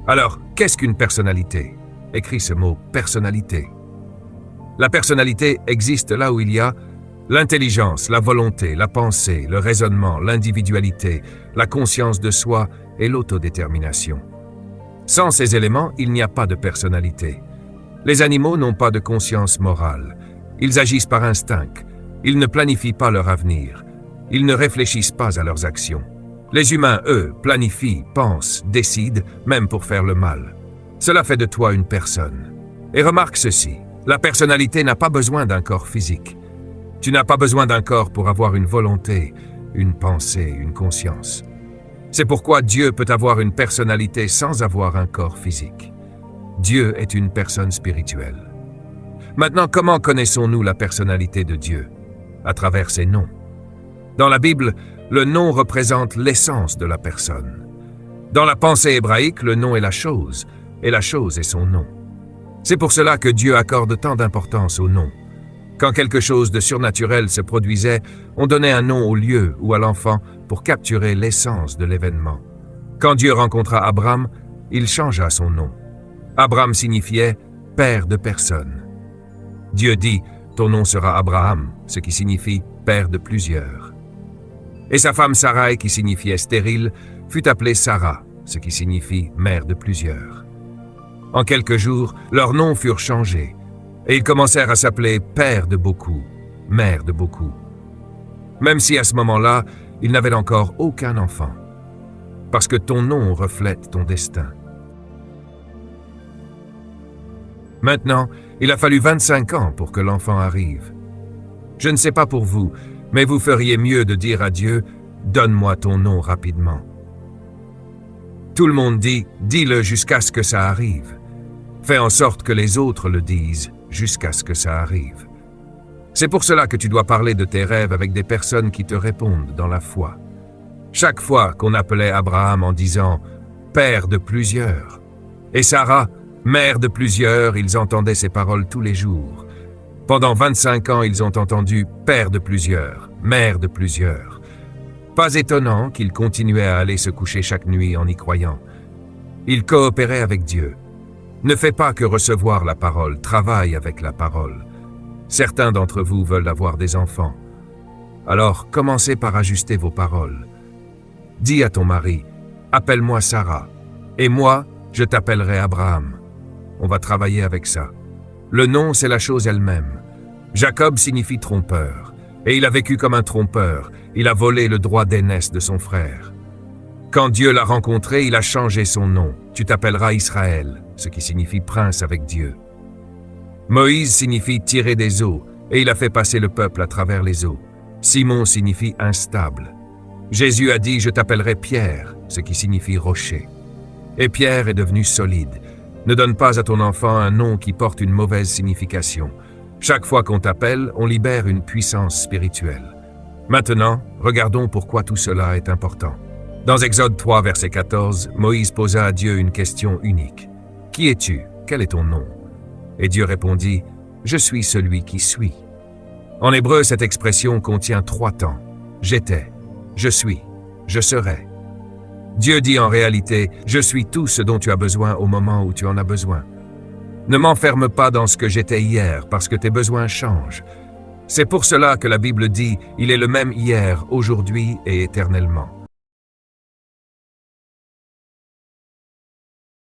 Alors, qu'est-ce qu'une personnalité? Écris ce mot « personnalité ». La personnalité existe là où il y a l'intelligence, la volonté, la pensée, le raisonnement, l'individualité, la conscience de soi et l'autodétermination. Sans ces éléments, il n'y a pas de personnalité. Les animaux n'ont pas de conscience morale. Ils agissent par instinct. Ils ne planifient pas leur avenir. Ils ne réfléchissent pas à leurs actions. Les humains, eux, planifient, pensent, décident, même pour faire le mal. Cela fait de toi une personne. Et remarque ceci, la personnalité n'a pas besoin d'un corps physique. Tu n'as pas besoin d'un corps pour avoir une volonté, une pensée, une conscience. C'est pourquoi Dieu peut avoir une personnalité sans avoir un corps physique. Dieu est une personne spirituelle. Maintenant, comment connaissons-nous la personnalité de Dieu? À travers ses noms. Dans la Bible, le nom représente l'essence de la personne. Dans la pensée hébraïque, le nom est la chose, et la chose est son nom. C'est pour cela que Dieu accorde tant d'importance au nom. Quand quelque chose de surnaturel se produisait, on donnait un nom au lieu ou à l'enfant pour capturer l'essence de l'événement. Quand Dieu rencontra Abraham, il changea son nom. Abraham signifiait « père de personnes ». Dieu dit « ton nom sera Abraham », ce qui signifie « père de plusieurs ». Et sa femme Sarai, qui signifiait stérile, fut appelée Sarah, ce qui signifie mère de plusieurs. En quelques jours, leurs noms furent changés, et ils commencèrent à s'appeler père de beaucoup, mère de beaucoup. Même si à ce moment-là, ils n'avaient encore aucun enfant, parce que ton nom reflète ton destin. Maintenant, il a fallu 25 ans pour que l'enfant arrive. Je ne sais pas pour vous, mais vous feriez mieux de dire à Dieu « Donne-moi ton nom rapidement ». Tout le monde dit « Dis-le jusqu'à ce que ça arrive ». Fais en sorte que les autres le disent jusqu'à ce que ça arrive. C'est pour cela que tu dois parler de tes rêves avec des personnes qui te répondent dans la foi. Chaque fois qu'on appelait Abraham en disant « Père de plusieurs » et Sarah « Mère de plusieurs », ils entendaient ces paroles tous les jours. Pendant 25 ans, ils ont entendu « Père de plusieurs »,« Mère de plusieurs ». Pas étonnant qu'ils continuaient à aller se coucher chaque nuit en y croyant. Ils coopéraient avec Dieu. Ne fais pas que recevoir la parole, travaille avec la parole. Certains d'entre vous veulent avoir des enfants. Alors, commencez par ajuster vos paroles. Dis à ton mari, « Appelle-moi Sarah, et moi, je t'appellerai Abraham ». On va travailler avec ça. Le nom, c'est la chose elle-même. Jacob signifie trompeur, et il a vécu comme un trompeur. Il a volé le droit d'aînesse de son frère. Quand Dieu l'a rencontré, il a changé son nom. Tu t'appelleras Israël, ce qui signifie prince avec Dieu. Moïse signifie tirer des eaux, et il a fait passer le peuple à travers les eaux. Simon signifie instable. Jésus a dit « Je t'appellerai Pierre », ce qui signifie rocher. Et Pierre est devenu solide. Ne donne pas à ton enfant un nom qui porte une mauvaise signification. Chaque fois qu'on t'appelle, on libère une puissance spirituelle. Maintenant, regardons pourquoi tout cela est important. Dans Exode 3, verset 14, Moïse posa à Dieu une question unique. « Qui es-tu? Quel est ton nom ?» Et Dieu répondit, « Je suis celui qui suis. » En hébreu, cette expression contient 3 temps. « J'étais »,« je suis »,« je serai ». Dieu dit en réalité, « Je suis tout ce dont tu as besoin au moment où tu en as besoin. » Ne m'enferme pas dans ce que j'étais hier, parce que tes besoins changent. C'est pour cela que la Bible dit, « Il est le même hier, aujourd'hui et éternellement. »